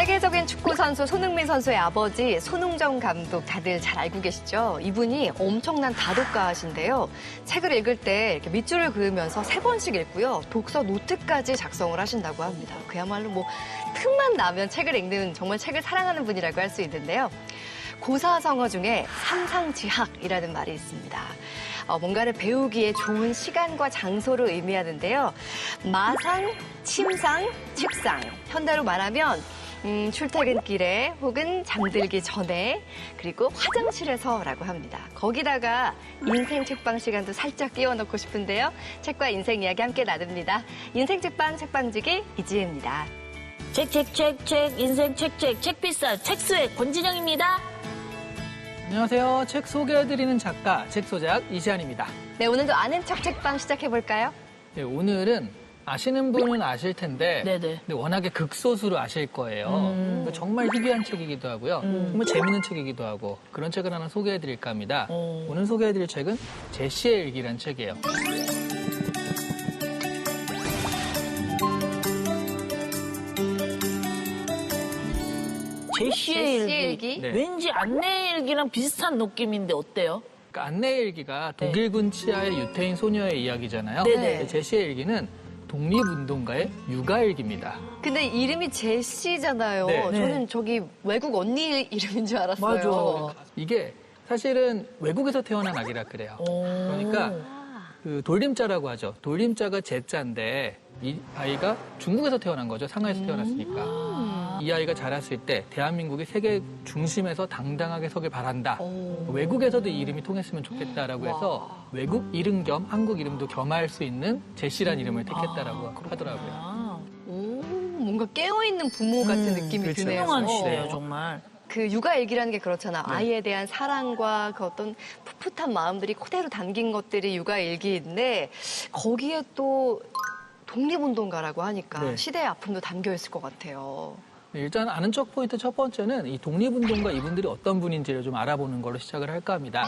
세계적인 축구 선수 손흥민 선수의 아버지 손흥정 감독 다들 잘 알고 계시죠? 이분이 엄청난 다독가신데요. 책을 읽을 때 이렇게 밑줄을 그으면서 3번씩 읽고요. 독서 노트까지 작성을 하신다고 합니다. 그야말로 뭐 틈만 나면 책을 읽는 정말 책을 사랑하는 분이라고 할 수 있는데요. 고사성어 중에 삼상지학이라는 말이 있습니다. 뭔가를 배우기에 좋은 시간과 장소를 의미하는데요. 마상, 침상, 책상. 현대로 말하면 출퇴근길에 혹은 잠들기 전에 그리고 화장실에서라고 합니다. 거기다가 인생 책방 시간도 살짝 끼워넣고 싶은데요. 책과 인생 이야기 함께 나눕니다. 인생 책방 책방지기 이지혜입니다. 책, 인생 책 비싸, 책수의 권진영입니다. 안녕하세요. 책 소개해드리는 작가, 책소작 이시안입니다. 네, 오늘도 아는 척 책방 시작해볼까요? 네, 오늘은 아시는 분은 아실 텐데 네네. 근데 워낙에 극소수로 아실 거예요. 정말 희귀한 책이기도 하고요. 정말 재밌는 책이기도 하고 그런 책을 하나 소개해드릴까 합니다. 오늘 소개해드릴 책은 제시의 일기라는 책이에요. 제시의 일기? 네. 왠지 안내 일기랑 비슷한 느낌인데 어때요? 그러니까 안내의 일기가 독일군 치하의 유태인 소녀의 이야기잖아요. 네네. 제시의 일기는 독립운동가의 육아일기입니다. 근데 이름이 제시잖아요. 네. 저는 저기 외국 언니 이름인 줄 알았어요. 맞아. 이게 사실은 외국에서 태어난 아기라 그래요. 그러니까 그 돌림자라고 하죠. 돌림자가 제자인데 이 아이가 중국에서 태어난 거죠. 상하이에서 태어났으니까. 이 아이가 자랐을 때 대한민국이 세계 중심에서 당당하게 서길 바란다. 외국에서도 이 이름이 통했으면 좋겠다라고 해서 외국 이름 겸 한국 이름도 겸할 수 있는 제시란 이름을 택했다라고 하더라고요. 뭔가 깨어있는 부모 같은 느낌이 그렇죠. 드네요. 훌륭한 시대예요, 정말. 그 육아일기라는 게 그렇잖아. 네. 아이에 대한 사랑과 그 어떤 풋풋한 마음들이 그대로 담긴 것들이 육아일기인데 거기에 또 독립운동가라고 하니까 네. 시대의 아픔도 담겨 있을 것 같아요. 일단 아는 척 포인트 첫 번째는 이 독립운동가 이분들이 어떤 분인지를 좀 알아보는 걸로 시작을 할까 합니다.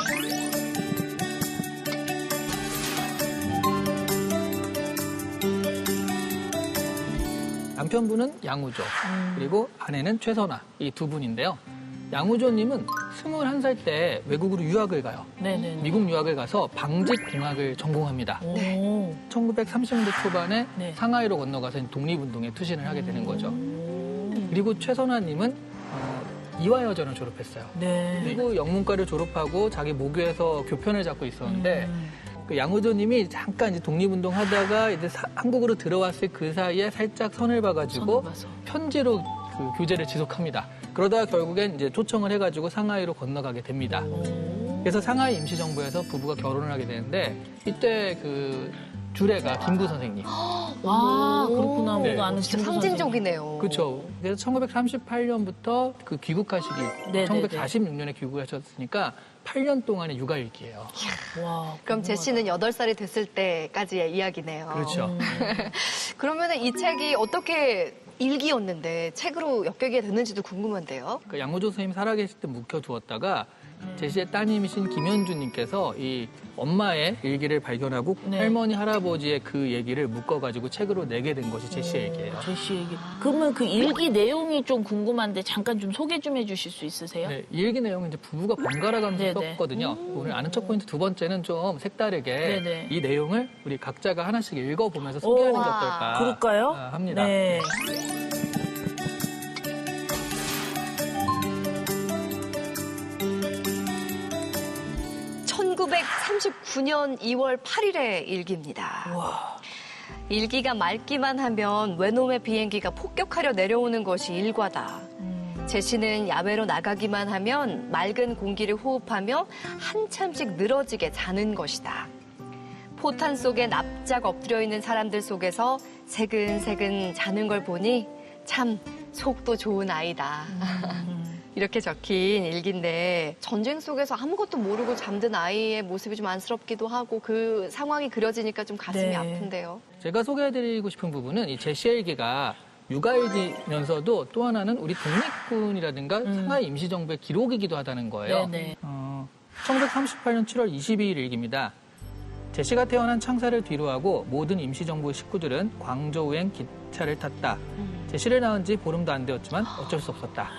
남편분은 양우조, 그리고 아내는 최선화, 이 두 분인데요. 양우조님은 21살 때 외국으로 유학을 가요. 네네. 미국 유학을 가서 방직공학을 전공합니다. 1930년대 초반에 네. 상하이로 건너가서 독립운동에 투신을 하게 되는 거죠. 그리고 최선화님은 이화여전을 졸업했어요. 네. 그리고 영문과를 졸업하고 자기 모교에서 교편을 잡고 있었는데 그 양우조님이 잠깐 이제 독립운동 하다가 이제 한국으로 들어왔을 그 사이에 살짝 선을 봐가지고 선을 봐서. 편지로 그 교제를 지속합니다. 그러다가 결국엔 이제 초청을 해가지고 상하이로 건너가게 됩니다. 그래서 상하이 임시정부에서 부부가 결혼을 하게 되는데 이때 그 주례가 김구 선생님. 아, 그렇구나. 네. 우리가 아는 진짜 김구 상징적이네요. 그렇죠. 그래서 1938년부터 그 귀국하시기, 네네네. 1946년에 귀국하셨으니까 8년 동안의 육아일기예요. 선생님. 와, 그럼 제시는 8살이 됐을 때까지의 이야기네요. 그렇죠. 그러면 이 책이 어떻게 일기였는데 책으로 엮이게 됐는지도 궁금한데요. 그 양우조 선생님이 살아계실 때 묵혀두었다가 제시의 따님이신 김현주님께서 이 엄마의 일기를 발견하고 네. 할머니, 할아버지의 그 얘기를 묶어가지고 책으로 내게 된 것이 제시의 일기예요. 제시 얘기. 그러면 그 일기 내용이 좀 궁금한데 잠깐 좀 소개 좀 해주실 수 있으세요? 네, 이 일기 내용은 이제 부부가 번갈아 가면서 네네. 썼거든요. 오늘 아는 척 포인트 두 번째는 좀 색다르게 네네. 이 내용을 우리 각자가 하나씩 읽어보면서 소개하는 게 어떨까 그럴까요? 합니다. 네. 1939년 2월 8일의 일기입니다. 일기가 맑기만 하면 외놈의 비행기가 폭격하려 내려오는 것이 일과다. 제시는 야외로 나가기만 하면 맑은 공기를 호흡하며 한참씩 늘어지게 자는 것이다. 포탄 속에 납작 엎드려 있는 사람들 속에서 새근새근 자는 걸 보니 참 속도 좋은 아이다. 이렇게 적힌 일기인데 전쟁 속에서 아무것도 모르고 잠든 아이의 모습이 좀 안쓰럽기도 하고 그 상황이 그려지니까 좀 가슴이 네. 아픈데요. 제가 소개해드리고 싶은 부분은 이 제시의 일기가 육아일기면서도 또 하나는 우리 독립군이라든가 상하이 임시정부의 기록이기도 하다는 거예요. 네네. 1938년 7월 22일 일기입니다. 제시가 태어난 창사를 뒤로하고 모든 임시정부 식구들은 광저우행 기차를 탔다. 제시를 낳은 지 보름도 안 되었지만 어쩔 수 없었다.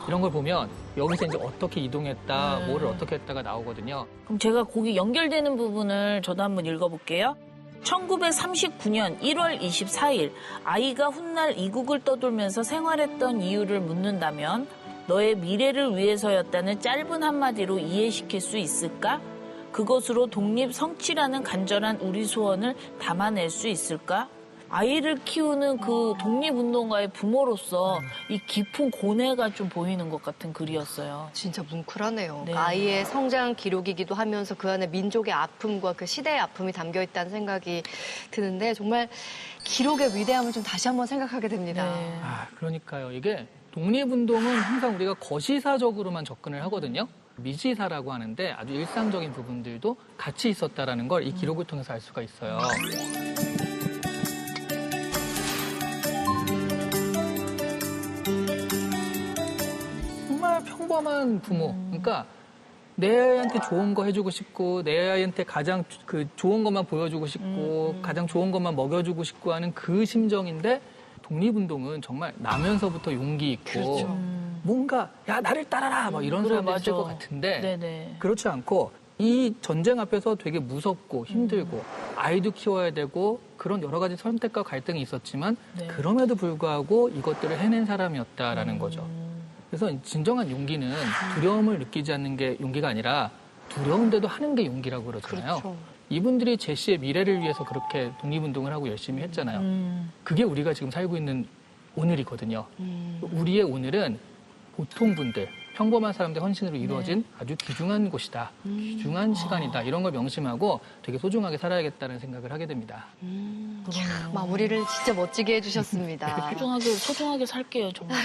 이런 걸 보면 여기서 이제 어떻게 이동했다, 뭐를 어떻게 했다가 나오거든요. 그럼 제가 거기 연결되는 부분을 저도 한번 읽어볼게요. 1939년 1월 24일 아이가 훗날 이국을 떠돌면서 생활했던 이유를 묻는다면 너의 미래를 위해서였다는 짧은 한마디로 이해시킬 수 있을까? 그것으로 독립 성취라는 간절한 우리 소원을 담아낼 수 있을까? 아이를 키우는 그 독립운동가의 부모로서 이 깊은 고뇌가 좀 보이는 것 같은 글이었어요. 진짜 뭉클하네요. 네. 아이의 성장 기록이기도 하면서 그 안에 민족의 아픔과 그 시대의 아픔이 담겨 있다는 생각이 드는데 정말 기록의 위대함을 좀 다시 한번 생각하게 됩니다. 네. 그러니까요. 이게 독립운동은 항상 우리가 거시사적으로만 접근을 하거든요. 미시사라고 하는데 아주 일상적인 부분들도 같이 있었다라는 걸 이 기록을 통해서 알 수가 있어요. 정말 평범한 부모. 그러니까 내 아이한테 좋은 거 해주고 싶고 내 아이한테 가장 좋은 것만 보여주고 싶고 가장 좋은 것만 먹여주고 싶고 하는 그 심정인데 독립운동은 정말 나면서부터 용기 있고 그렇죠. 뭔가 야 나를 따라라 막 이런 그래, 사람들이 있을 맞아. 것 같은데 네네. 그렇지 않고 이 전쟁 앞에서 되게 무섭고 힘들고 아이도 키워야 되고 그런 여러 가지 선택과 갈등이 있었지만 네. 그럼에도 불구하고 이것들을 해낸 사람이었다라는 거죠. 그래서 진정한 용기는 두려움을 느끼지 않는 게 용기가 아니라 두려운데도 하는 게 용기라고 그러잖아요. 그렇죠. 이분들이 제시의 미래를 위해서 그렇게 독립운동을 하고 열심히 했잖아요. 그게 우리가 지금 살고 있는 오늘이거든요. 우리의 오늘은 보통 분들, 평범한 사람들의 헌신으로 이루어진 아주 귀중한 곳이다. 귀중한 시간이다. 이런 걸 명심하고 되게 소중하게 살아야겠다는 생각을 하게 됩니다. 마무리를 진짜 멋지게 해주셨습니다. 소중하게 살게요, 정말.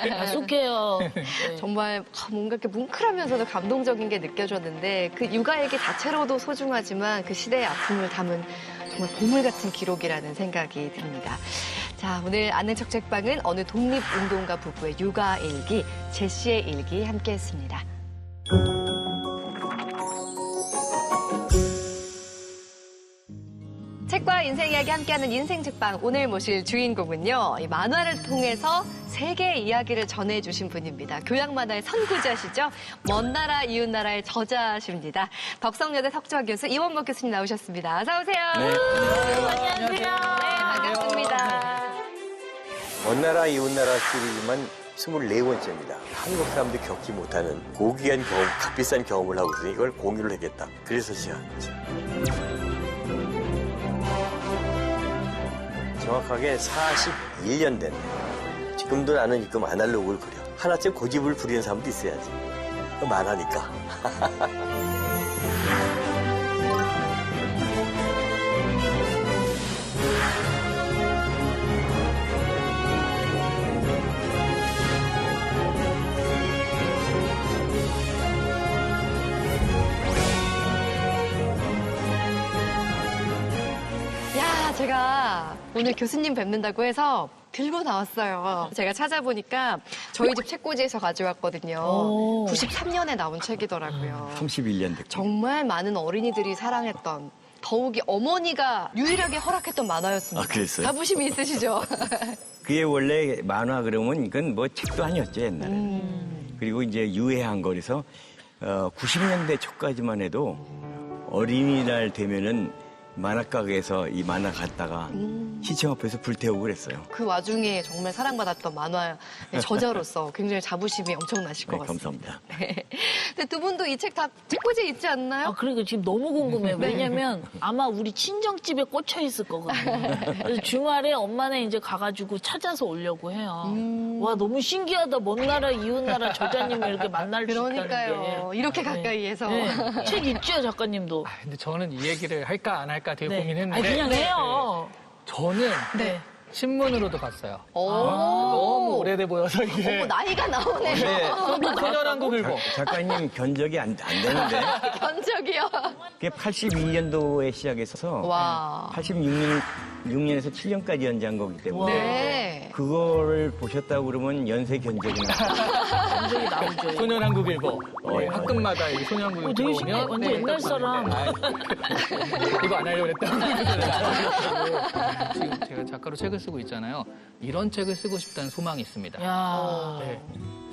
약속해요. 네. 정말 뭔가 이렇게 뭉클하면서도 감동적인 게 느껴졌는데 그 육아일기 자체로도 소중하지만 그 시대의 아픔을 담은 정말 보물 같은 기록이라는 생각이 듭니다. 자, 오늘 아는 척 책방은 어느 독립운동가 부부의 육아일기, 제시의 일기 함께했습니다. 책과 인생 이야기 함께하는 인생 책방 오늘 모실 주인공은요. 이 만화를 통해서 세계의 이야기를 전해주신 분입니다. 교양 만화의 선구자시죠. 먼 나라 이웃 나라의 저자십니다. 덕성여대 석좌 교수 이원복 교수님 나오셨습니다. 어서 오세요. 안녕하세요. 네, 반갑습니다. 먼 나라 이웃 나라 시리즈만 24번째입니다. 한국 사람들이 겪지 못하는 고귀한 경험, 값비싼 경험을 하고 있으니 이걸 공유를 하겠다. 그래서 시작했죠. 정확하게 41년 됐네요. 지금도 나는 지금 아날로그를 그려. 하나쯤 고집을 부리는 사람도 있어야지. 만화니까. 야, 제가 오늘 교수님 뵙는다고 해서 들고 나왔어요. 제가 찾아보니까 저희 집 책꽂이에서 가져왔거든요. 오. 93년에 나온 책이더라고요. 31년 됐고. 정말 많은 어린이들이 사랑했던 더욱이 어머니가 유일하게 허락했던 만화였습니다. 아, 그랬어요? 자부심이 있으시죠? 그게 원래 만화 그러면 이건 뭐 책도 아니었죠, 옛날에. 그리고 이제 유해한 거라서 90년대 초까지만 해도 어린이날 되면은 만화가게에서 이 만화 갖다가 시청 앞에서 불태우고 그랬어요. 그 와중에 정말 사랑받았던 만화의 저자로서 굉장히 자부심이 엄청나실 것 네, 같습니다. 감사합니다. 네. 근데 두 분도 이 책 다 책꽂이에 있지 않나요? 아, 그리고 지금 너무 궁금해요. 왜냐면 아마 우리 친정집에 꽂혀 있을 거거든요. 그래서 주말에 엄마네 이제 가가지고 찾아서 오려고 해요. 와, 너무 신기하다. 먼 나라, 이웃 나라 저자님을 이렇게 만날 수 있다는 게. 그러니까요. 이렇게 가까이에서. 네. 책 있죠, 작가님도? 근데 저는 이 얘기를 할까 안 할까 되게 네. 고민했는데 아니, 그냥 해요. 저는 네. 신문으로도 봤어요. 오. 너무 오래돼 보여서 이게 어머, 나이가 나오네요. 소년한도 들고 작가님 견적이 안 되는데 견적이요. 그게 82년도에 시작해서 와. 86년에서 7년까지 연재한 거기 때문에 네. 그걸 보셨다고 그러면 연쇄 견적이 나와요. 굉장히 나오죠. 소년한국일보 예. 가끔마다 이 소년한국일보 되게 신기해. 들어오면 완전 옛날 사람. 이거 안 하려고 그랬다고. 지금 제가 작가로 책을 쓰고 있잖아요. 이런 책을 쓰고 싶다는 소망이 있습니다. 야. 네.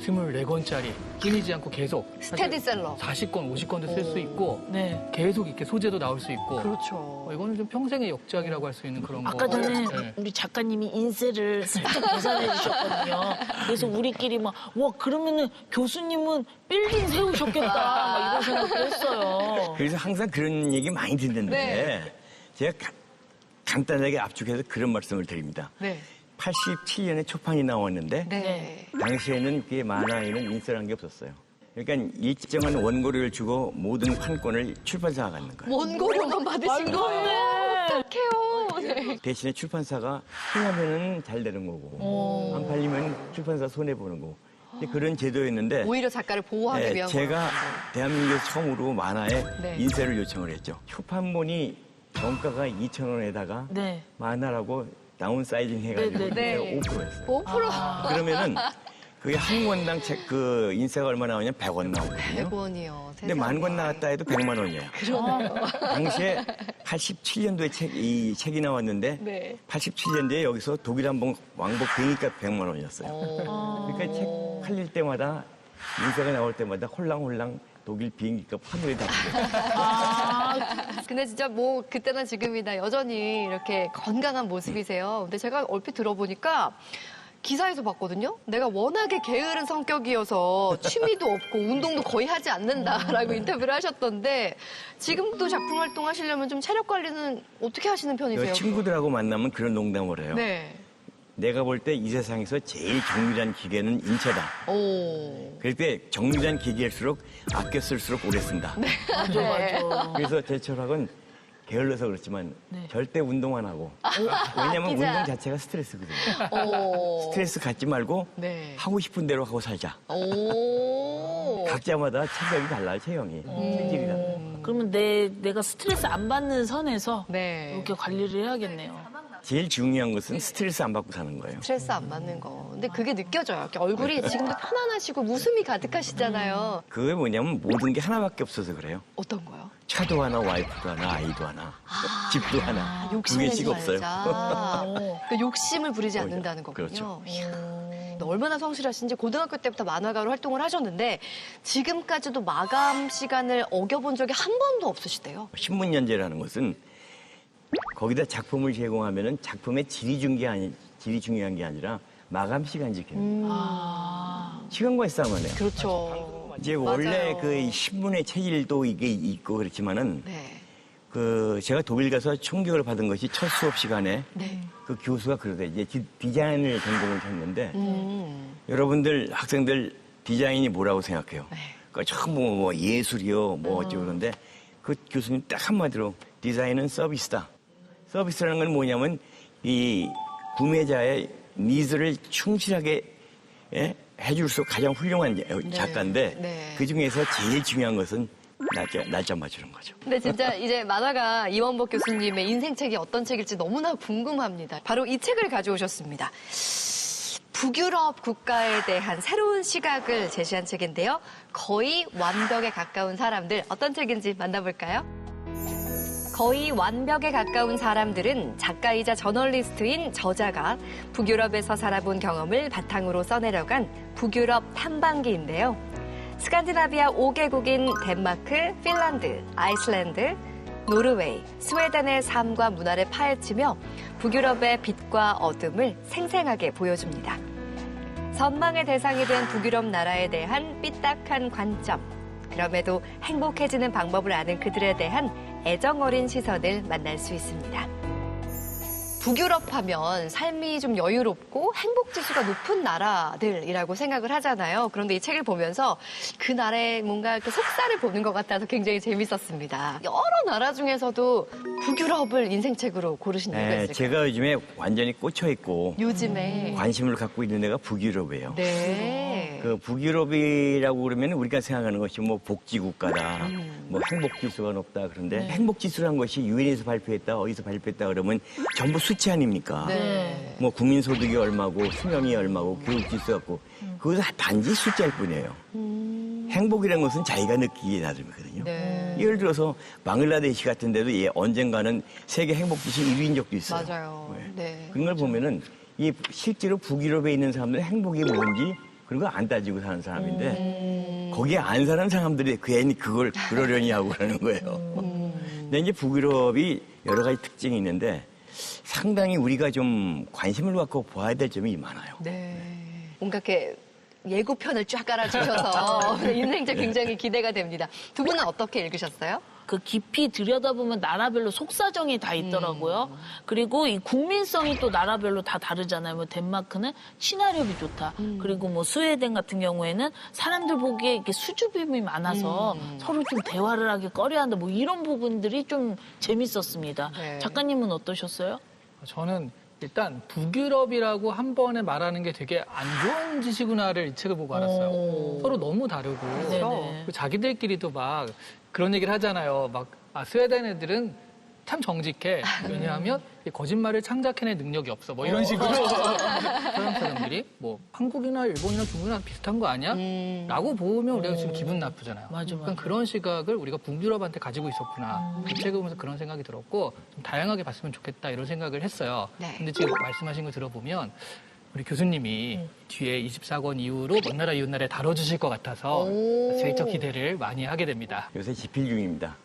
24권짜리 끊이지 않고 계속 스테디셀러. 40권, 50권도 쓸 수 있고 네. 계속 이렇게 소재도 나올 수 있고 그렇죠. 이거는 좀 평생의 역작이라고 할 수 있는 그런 거. 아까 전에 네. 우리 작가님이 인쇄를 살짝 계산해 주셨거든요. 그래서 우리끼리 막, 와, 그러면은 교수님은 빌딩 세우셨겠다. 막 이런 생각도 했어요. 그래서 항상 그런 얘기 많이 듣는데 네. 제가 간단하게 압축해서 그런 말씀을 드립니다. 네. 87년에 초판이 나왔는데 네. 당시에는 그게 만화에는 인쇄라는 게 없었어요. 그러니까 일정한 원고료를 주고 모든 판권을 출판사가 갖는 거예요. 원고료만 받으신 거예요? 어떡해요. 네. 대신에 출판사가 흥하면은 잘 되는 거고 안 팔리면 출판사 손해보는 거고. 근데 그런 제도였는데 오히려 작가를 보호하기 위한 제가 거예요. 대한민국에서 처음으로 만화에 네. 인쇄를 요청을 했죠. 초판본이 정가가 2,000원에다가 네. 만화라고 다운사이징 해가지고 네, 네. 제가 5%였어요. 5%? 그러면은 그게 한 권당 책 그 인쇄가 얼마 나오냐면 100원 나오거든요. 100원이요. 근데 만 권 나왔다 해도 100만 원이에요. 그러네요. 당시에 87년도에 이 책이 나왔는데 네. 87년도에 여기서 독일 왕복 비행기값 100만 원이었어요. 그러니까 책 팔릴 때마다 인쇄가 나올 때마다 홀랑홀랑 독일 비행기값 하늘에 닿고 근데 진짜 뭐 그때나 지금이나 여전히 이렇게 건강한 모습이세요. 근데 제가 얼핏 들어보니까 기사에서 봤거든요. 내가 워낙에 게으른 성격이어서 취미도 없고 운동도 거의 하지 않는다라고 인터뷰를 하셨던데 지금도 작품 활동하시려면 좀 체력 관리는 어떻게 하시는 편이세요? 친구들하고 만나면 그런 농담을 해요. 네. 내가 볼 때 이 세상에서 제일 정밀한 기계는 인체다. 오. 그럴 때 정밀한 기계일수록 아껴 쓸수록 오래 쓴다. 맞아, 맞아. 그래서 제 철학은 게을러서 그렇지만 절대 운동 안 하고. 왜냐면 아끼자. 운동 자체가 스트레스거든요. 오. 스트레스 갖지 말고 네. 하고 싶은 대로 하고 살자. 오. 각자마다 체격이 달라요, 체형이. 체질이 달라요. 그러면 내가 스트레스 안 받는 선에서 네. 이렇게 관리를 해야겠네요. 제일 중요한 것은 스트레스 안 받고 사는 거예요. 스트레스 안 받는 거. 근데 그게 느껴져요. 이렇게 얼굴이 지금도 편안하시고 웃음이 가득하시잖아요. 그게 뭐냐면 모든 게 하나밖에 없어서 그래요. 어떤 거요? 차도 하나, 와이프도 하나, 아이도 하나, 집도 하나. 두 욕심내지 개씩 없어요. 말자. 그러니까 욕심을 부리지 않는다는 거군요. 그렇죠. 이야, 얼마나 성실하신지 고등학교 때부터 만화가로 활동을 하셨는데 지금까지도 마감 시간을 어겨본 적이 한 번도 없으시대요. 신문연재라는 것은 거기다 작품을 제공하면은 작품의 질이 중요한 게 아니라 마감 시간 지키는 거예요. 시간과의 싸움을 해요. 그렇죠. 이제 맞아요. 원래 그 신문의 체질도 이게 있고 그렇지만은 네. 그 제가 독일 가서 총격을 받은 것이 첫 수업 시간에 네. 그 교수가 그러대. 이제 디자인을 전공을 했는데 여러분들 학생들 디자인이 뭐라고 생각해요? 네. 그러니까 전부 뭐 예술이요, 뭐 어쩌고 그러는데 그 교수님 딱 한마디로 디자인은 서비스다. 서비스라는 건 뭐냐면 이 구매자의 니즈를 충실하게 해줄 수 가장 훌륭한 작가인데 네. 그 중에서 제일 중요한 것은 날짜 맞추는 거죠. 근데 진짜 이제 만화가 이원복 교수님의 인생책이 어떤 책일지 너무나 궁금합니다. 바로 이 책을 가져오셨습니다. 북유럽 국가에 대한 새로운 시각을 제시한 책인데요. 거의 완벽에 가까운 사람들, 어떤 책인지 만나볼까요? 거의 완벽에 가까운 사람들은 작가이자 저널리스트인 저자가 북유럽에서 살아본 경험을 바탕으로 써내려간 북유럽 탐방기인데요. 스칸디나비아 5개국인 덴마크, 핀란드, 아이슬란드, 노르웨이, 스웨덴의 삶과 문화를 파헤치며 북유럽의 빛과 어둠을 생생하게 보여줍니다. 선망의 대상이 된 북유럽 나라에 대한 삐딱한 관점, 그럼에도 행복해지는 방법을 아는 그들에 대한 애정 어린 시선을 만날 수 있습니다. 북유럽 하면 삶이 좀 여유롭고 행복 지수가 높은 나라들이라고 생각을 하잖아요. 그런데 이 책을 보면서 그 나라의 뭔가 이렇게 속살을 보는 것 같아서 굉장히 재밌었습니다. 여러 나라 중에서도 북유럽을 인생책으로 고르신 이유가 있을까요? 제가 요즘에 완전히 꽂혀 있고 요즘에 관심을 갖고 있는 데가 북유럽이에요. 네. 그 북유럽이라고 그러면 우리가 생각하는 것이 뭐 복지국가다, 뭐 행복지수가 높다 그런데 행복지수라는 것이 유엔에서 발표했다, 어디서 발표했다 그러면 전부 수치 아닙니까? 네. 뭐 국민소득이 얼마고 수명이 얼마고 교육지수 없고 그것은 단지 숫자일 뿐이에요. 행복이라는 것은 자기가 느끼기 나름이거든요. 네. 예를 들어서 방글라데시 같은 데도 언젠가는 세계 행복지수 1위인 적도 있어요. 맞아요. 네. 그런 걸 보면은 실제로 북유럽에 있는 사람들은 행복이 뭔지 그런 거 안 따지고 사는 사람인데 거기에 안 사는 사람들이 괜히 그걸 그러려니 하고 그러는 거예요. 근데 이제 북유럽이 여러 가지 특징이 있는데 상당히 우리가 좀 관심을 갖고 봐야 될 점이 많아요. 네. 뭔가 이렇게 예고편을 쫙 깔아주셔서 인생자 굉장히 기대가 됩니다. 두 분은 어떻게 읽으셨어요? 그 깊이 들여다보면 나라별로 속사정이 다 있더라고요. 그리고 이 국민성이 또 나라별로 다 다르잖아요. 뭐 덴마크는 친화력이 좋다. 그리고 뭐 스웨덴 같은 경우에는 사람들 보기에 이렇게 수줍음이 많아서 서로 좀 대화를 하기 꺼려한다. 뭐 이런 부분들이 좀 재밌었습니다. 네. 작가님은 어떠셨어요? 저는 일단 북유럽이라고 한 번에 말하는 게 되게 안 좋은 짓이구나를 이 책을 보고 알았어요. 서로 너무 다르고 네네. 그리고 자기들끼리도 막 그런 얘기를 하잖아요. 막 스웨덴 애들은 참 정직해. 왜냐하면 거짓말을 창작해낼 능력이 없어. 뭐 이런 식으로 서양 사람들이 뭐 한국이나 일본이나 중국이나 비슷한 거 아니야? 라고 보면 우리가 지금 기분 나쁘잖아요. 맞아. 그런 시각을 우리가 북유럽한테 가지고 있었구나. 이 책을 보면서 그런 생각이 들었고 좀 다양하게 봤으면 좋겠다 이런 생각을 했어요. 네. 근데 지금 말씀하신 거 들어보면 우리 교수님이 뒤에 24권 이후로 먼 나라 이웃 나라에 다뤄주실 것 같아서 슬쩍 기대를 많이 하게 됩니다. 요새 집필 중입니다.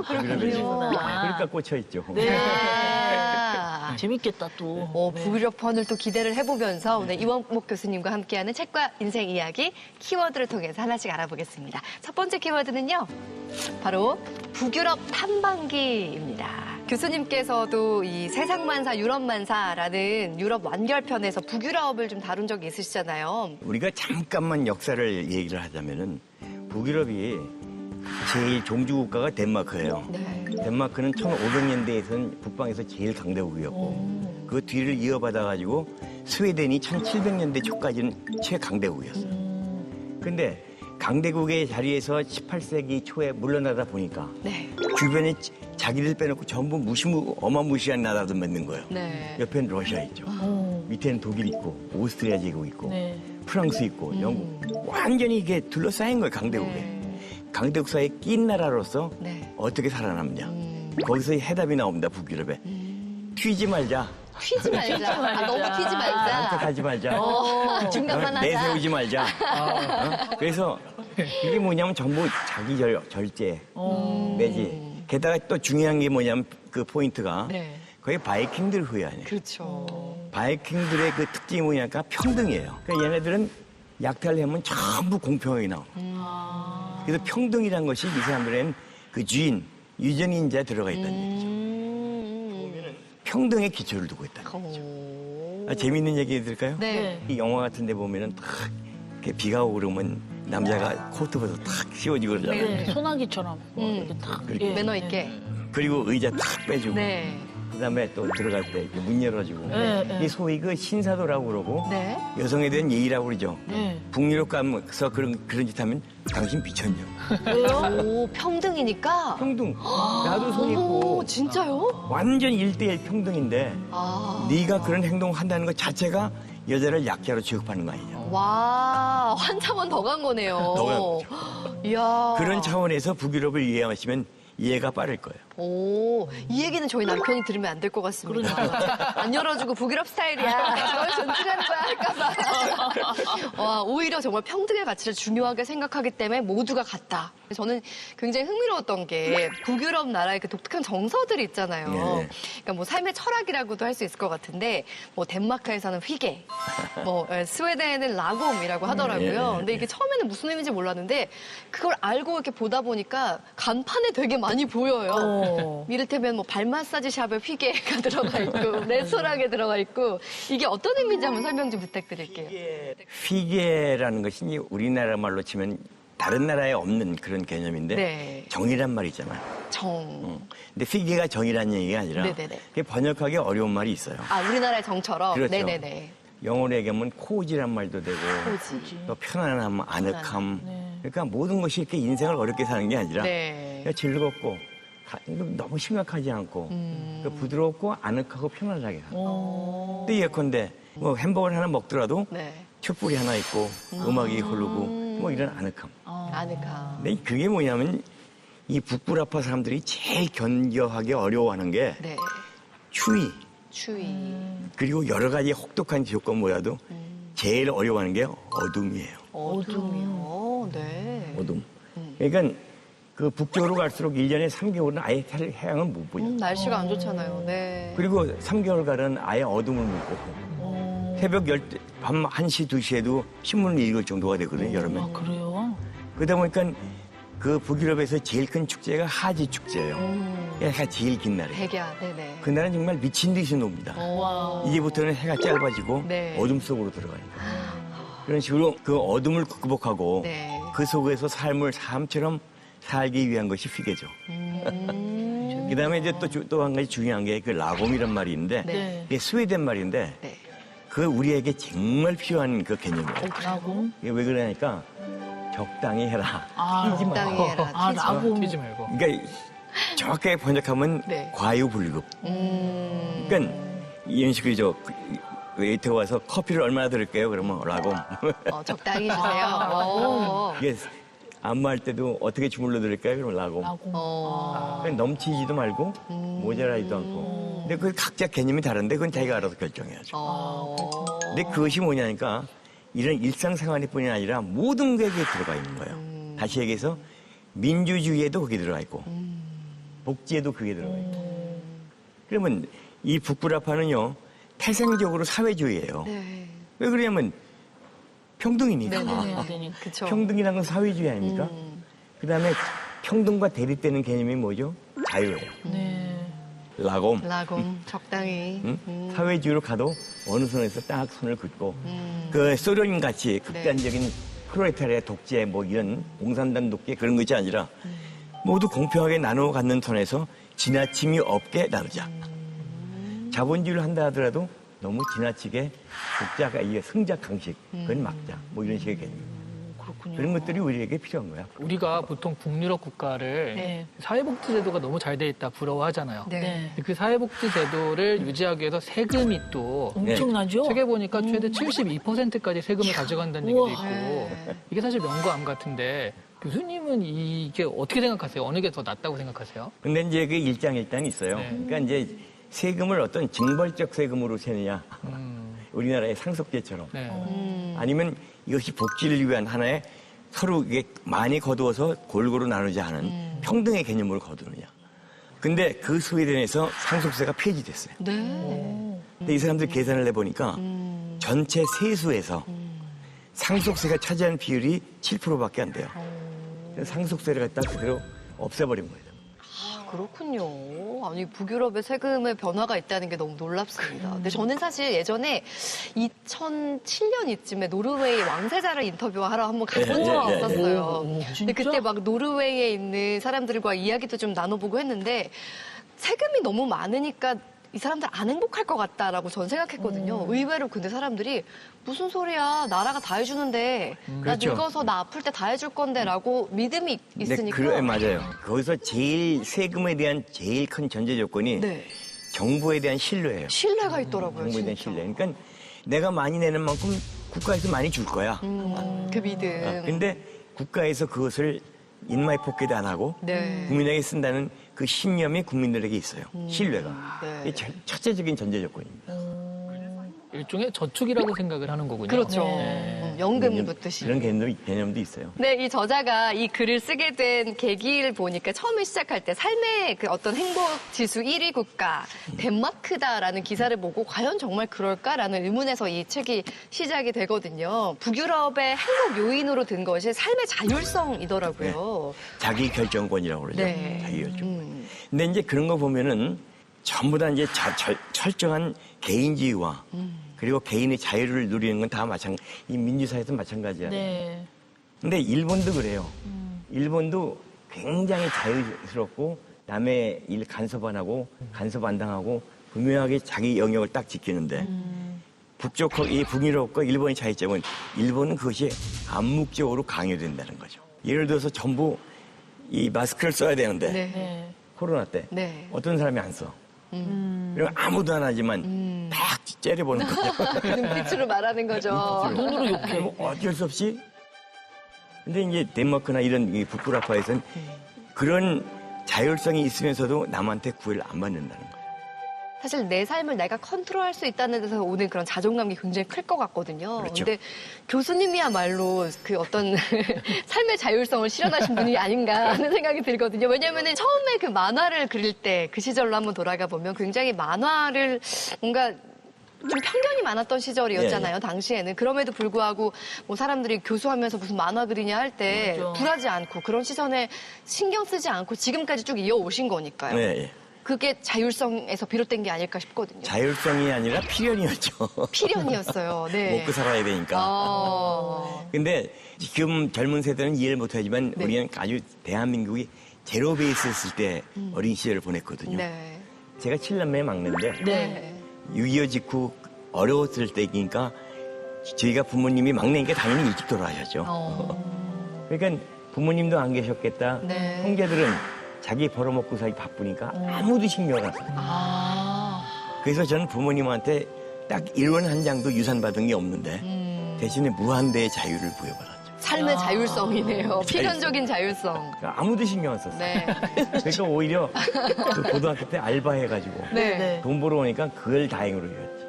그러시구나. 그러니까 꽂혀 있죠. 네. 아. 재밌겠다 또. 북유럽편을 또 기대를 해보면서 오늘 이원목 교수님과 함께하는 책과 인생 이야기 키워드를 통해서 하나씩 알아보겠습니다. 첫 번째 키워드는요. 바로 북유럽 탐방기입니다. 교수님께서도 이 세상만사, 유럽만사라는 유럽 완결편에서 북유럽을 좀 다룬 적이 있으시잖아요. 우리가 잠깐만 역사를 얘기를 하자면은 북유럽이 제일 종주국가가 덴마크예요. 네. 덴마크는 1500년대에선 북방에서 제일 강대국이었고 그 뒤를 이어받아가지고 스웨덴이 1700년대 초까지는 최강대국이었어요. 근데 강대국의 자리에서 18세기 초에 물러나다 보니까 네. 주변에 자기들 빼놓고 전부 어마무시한 나라들 만든 거예요. 네. 옆에는 러시아 있죠. 밑에는 독일 있고 오스트리아 제국 있고 네. 프랑스 있고 영국 완전히 이게 둘러싸인 거예요. 강대국에. 네. 강대국 사이에 낀 나라로서 네. 어떻게 살아남냐. 거기서 해답이 나옵니다. 북유럽에. 튀지 말자. 튀지 말자. 너무 튀지 말자. 가지 말자. 중간만 하자. 내세우지 말자. 그래서 이게 뭐냐면 전부 자기 절제 내지. 게다가 또 중요한 게 뭐냐면 그 포인트가 네. 거기 바이킹들 후예하네. 그렇죠. 바이킹들의 그 특징이 뭐냐니까 평등이에요. 그러니까 얘네들은 약탈을 하면 전부 공평하게 나오는 거예요. 그래서 평등이라는 것이 이 사람들은 그 주인, 유전인자에 들어가 있다는 얘기죠. 평등의 기초를 두고 있다는 얘기죠. 재미있는 얘기 들을까요? 네. 이 영화 같은 데 보면은 탁 이렇게 비가 오고 그러면 남자가 코트 벗어 탁 씌워지고 그러잖아요. 네. 소나기처럼 이렇게 딱. 그렇게. 매너 있게. 그리고 의자 탁 빼주고 네. 그다음에 또 들어갈 때 이렇게 문 열어주고 네. 이 소위 그 신사도라고 그러고 네. 여성에 대한 예의라고 그러죠. 네. 북유럽 가면서 그런 짓 하면 당신 미쳤냐. 오, 평등이니까. 평등. 나도 손 있고 오, 진짜요? 완전 1대1 평등인데 아. 네가 그런 행동을 한다는 것 자체가 여자를 약자로 취급하는 거 아니냐. 와, 한 차원 더 간 거네요. 더 간 거죠. 이야. 그런 차원에서 북유럽을 이해하시면 이해가 빠를 거예요. 오, 이 얘기는 저희 남편이 들으면 안 될 것 같습니다. 안 열어주고 북유럽 스타일이야. 저걸 존중하는 거야 할까봐. 와, 오히려 정말 평등의 가치를 중요하게 생각하기 때문에 모두가 같다. 저는 굉장히 흥미로웠던 게 북유럽 나라의 그 독특한 정서들이 있잖아요. 네. 그러니까 뭐 삶의 철학이라고도 할 수 있을 것 같은데 뭐 덴마크에서는 휘게, 뭐 스웨덴에는 라곰이라고 하더라고요. 네. 근데 이게 처음에는 무슨 의미인지 몰랐는데 그걸 알고 이렇게 보다 보니까 간판에 되게 많이 보여요. 이를테면 뭐 발 마사지 샵에 휘게가 들어가 있고 레스토랑에 들어가 있고 이게 어떤 의미인지 한번 설명 좀 부탁드릴게요. 휘게라는 것이 이제 우리나라 말로 치면 다른 나라에 없는 그런 개념인데 네. 정이란 말 있잖아요. 정. 근데 휘게가 정이라는 얘기가 아니라 네네네. 그게 번역하기 어려운 말이 있어요. 아, 우리나라의 정처럼. 그렇죠. 네네네. 영어로 얘기하면 코지란 말도 되고 코지. 또 편안함, 아늑함. 네. 그러니까 모든 것이 이렇게 인생을 어렵게 사는 게 아니라 네. 그냥 즐겁고 너무 심각하지 않고 그러니까 부드럽고 아늑하고 편안하게 하는. 근데 예컨대 뭐 햄버거를 하나 먹더라도 네. 촛불이 하나 있고 음악이 흐르고 뭐 이런 아늑함. 아늑함. 근데 그게 뭐냐면 이 북부라파 사람들이 제일 견뎌하기 어려워하는 게 네. 추위 추위. 그리고 여러 가지 혹독한 조건보다도 제일 어려워하는 게 어둠이에요. 어둠이요. 네. 어둠. 그러니까 그 북쪽으로 갈수록 1년에 3개월은 아예 해양을 못 보죠. 날씨가 안 좋잖아요. 네. 그리고 3개월간은 아예 어둠을 못 보고 새벽 밤 1시, 2시에도 신문을 읽을 정도가 되거든요, 여름에. 아, 그래요? 그러다 보니까 그 북유럽에서 제일 큰 축제가 하지 축제예요. 해가 제일 긴 날이에요. 백야. 네네. 그날은 정말 미친 듯이 놉니다. 와. 이제부터는 해가 짧아지고 네. 어둠 속으로 들어가니까. 그런 식으로 그 어둠을 극복하고 네. 그 속에서 삶을 삶처럼 살기 위한 것이 휘게죠. 그 다음에 이제 또 한 가지 중요한 게 그 라곰이란 말이 있는데 네. 이게 스웨덴 말인데 네. 그 우리에게 정말 필요한 그 개념이에요. 라곰? 이게 왜 그러냐니까 적당히 해라. 아, 튀지 마. 적당히 해라. 아, 튀지 라곰. 튀지 말고. 그러니까 정확하게 번역하면 네. 과유불급. 그러니까 이런 식으로 웨이터 와서 커피를 얼마나 드릴게요? 그러면 라곰. 적당히 주세요. 이게 안무할 때도 어떻게 주물러 드릴까요? 그러면 라곰. 라곰. 그러니까 넘치지도 말고 모자라지도 않고. 근데 그 각자 개념이 다른데 그건 자기가 알아서 결정해야죠. 근데 그것이 뭐냐니까 이런 일상생활일 뿐이 아니라 모든 게 들어가 있는 거예요. 다시 얘기해서 민주주의에도 그게 들어가 있고 복지에도 그게 들어가 있고. 그러면 이 북부라파는요 태생적으로 사회주의예요. 네. 왜 그러냐면 평등이니까. 네네. 그쵸. 평등이라는 건 사회주의 아닙니까? 그다음에 평등과 대립되는 개념이 뭐죠? 자유예요. 네. 라곰. 라곰. 적당히. 응? 사회주의로 가도 어느 선에서 딱 손을 긋고 그 소련 같이 극단적인 프롤레타리아 독재 뭐 이런 공산당 독재 그런 것이 아니라 모두 공평하게 나누어 갖는 선에서 지나침이 없게 나누자. 자본주의를 한다 하더라도 너무 지나치게 독자가 이게 승자 강식 그건 막자. 뭐 이런 식의 개념. 그렇군요. 그런 것들이 우리에게 필요한 거야. 우리가 보통 북유럽 국가를 네. 사회복지제도가 너무 잘 돼 있다 부러워하잖아요. 네. 네. 근데 그 사회복지제도를 유지하기 위해서 세금이 또 엄청나죠? 책에 보니까 최대 72%까지 세금을 가져간다는 얘기도 있고 네. 이게 사실 명과암 같은데 교수님은 이게 어떻게 생각하세요? 어느 게 더 낫다고 생각하세요? 근데 이제 그 일장일단이 있어요. 네. 그러니까 이제 세금을 어떤 징벌적 세금으로 세느냐. 우리나라의 상속제처럼. 네. 아니면 이것이 복지를 위한 하나의 서로 이게 많이 거두어서 골고루 나누자 하는 평등의 개념으로 거두느냐. 근데 그 스웨덴에서 상속세가 폐지됐어요. 네. 근데 이 사람들 계산을 해보니까 전체 세수에서 상속세가 차지하는 비율이 7%밖에 안 돼요. 그래서 상속세를 갖다 그대로 없애버린 거예요. 그렇군요. 아니, 북유럽의 세금에 변화가 있다는 게 너무 놀랍습니다. 근데 저는 사실 예전에 2007년 이쯤에 노르웨이 왕세자를 인터뷰하러 한번 가본 적이 있었어요. 근데 그때 막 노르웨이에 있는 사람들과 이야기도 좀 나눠보고 했는데 세금이 너무 많으니까 이 사람들 안 행복할 것 같다라고 전 생각했거든요. 의외로 근데 사람들이 무슨 소리야. 나라가 다 해주는데 나 그렇죠. 늙어서 나 아플 때 다 해줄 건데 라고 믿음이 있으니까. 맞아요. 거기서 제일 세금에 대한 제일 큰 전제 조건이 네. 정부에 대한 신뢰예요. 신뢰가 있더라고요. 정부에 대한 진짜. 신뢰. 그러니까 내가 많이 내는 만큼 국가에서 많이 줄 거야. 그 믿음. 근데 국가에서 그것을 인마이 포켓 안 하고 네. 국민에게 쓴다는 그 신념이 국민들에게 있어요. 신뢰가. 네. 이게 첫째적인 전제 조건입니다. 일종의 저축이라고 생각을 하는 거군요. 그렇죠. 네. 연금 붙듯이. 그런 개념도 있어요. 네, 이 저자가 이 글을 쓰게 된 계기를 보니까 처음에 시작할 때 삶의 그 어떤 행복 지수 1위 국가 덴마크다라는 기사를 보고 과연 정말 그럴까라는 의문에서 이 책이 시작이 되거든요. 북유럽의 행복 요인으로 든 것이 삶의 자율성이더라고요. 자기 결정권이라고 그러죠. 네. 자기 결정권. 근데 이제 그런 거 보면은 전부 다 이제 철저한 개인주의와 그리고 개인의 자유를 누리는 건 다 이 민주사회에서 마찬가지예요. 네. 근데 일본도 그래요. 일본도 굉장히 자유스럽고 남의 일 간섭 안 하고 간섭 안 당하고 분명하게 자기 영역을 딱 지키는데 이 북유럽과 일본의 차이점은 일본은 그것이 암묵적으로 강요된다는 거죠. 예를 들어서 전부 이 마스크를 써야 되는데 네. 네. 코로나 때. 네. 어떤 사람이 안 써. 그리고 아무도 안 하지만 딱 째려보는 거죠. 눈빛으로 말하는 거죠. 눈으로 욕해. 뭐 어쩔 수 없이. 근데 이제 덴마크나 이런 이 북부라파에서는 그런 자율성이 있으면서도 남한테 구애를 안 받는다는 거예요. 사실 내 삶을 내가 컨트롤할 수 있다는 데서 오는 그런 자존감이 굉장히 클 것 같거든요. 그렇죠. 근데 교수님이야말로 그 어떤 삶의 자율성을 실현하신 분이 아닌가 하는 생각이 들거든요. 왜냐하면 처음에 그 만화를 그릴 때 그 시절로 한번 돌아가 보면 굉장히 만화를 뭔가 좀 편견이 많았던 시절이었잖아요, 당시에는. 그럼에도 불구하고 뭐 사람들이 교수하면서 무슨 만화 그리냐 할 때 맞아. 불하지 않고 그런 시선에 신경 쓰지 않고 지금까지 쭉 이어오신 거니까요. 네, 예. 그게 자율성에서 비롯된 게 아닐까 싶거든요. 자율성이 아니라 필연이었죠. 필연이었어요. 네. 먹고 살아야 되니까. 근데 지금 젊은 세대는 이해를 못하지만 네. 우리는 아주 대한민국이 제로 베이스였을 때 어린 시절을 보냈거든요. 네. 제가 7남매 막내인데 네. 6.25 직후 어려웠을 때니까 저희가 부모님이 막내니까 당연히 일찍 돌아가셨죠. 그러니까 부모님도 안 계셨겠다. 네. 형제들은 자기 벌어먹고 살기 바쁘니까 아무도 신경을 안 써요. 그래서 저는 부모님한테 딱 1원 한 장도 유산 받은 게 없는데 대신에 무한대의 자유를 부여받았죠. 삶의 자율성이네요. 필연적인 자율성. 그러니까 아무도 신경 안 썼어요. 네. 그러니까 오히려 그 고등학교 때 알바해가지고 네. 돈 벌어오니까 그걸 다행으로 여겼지.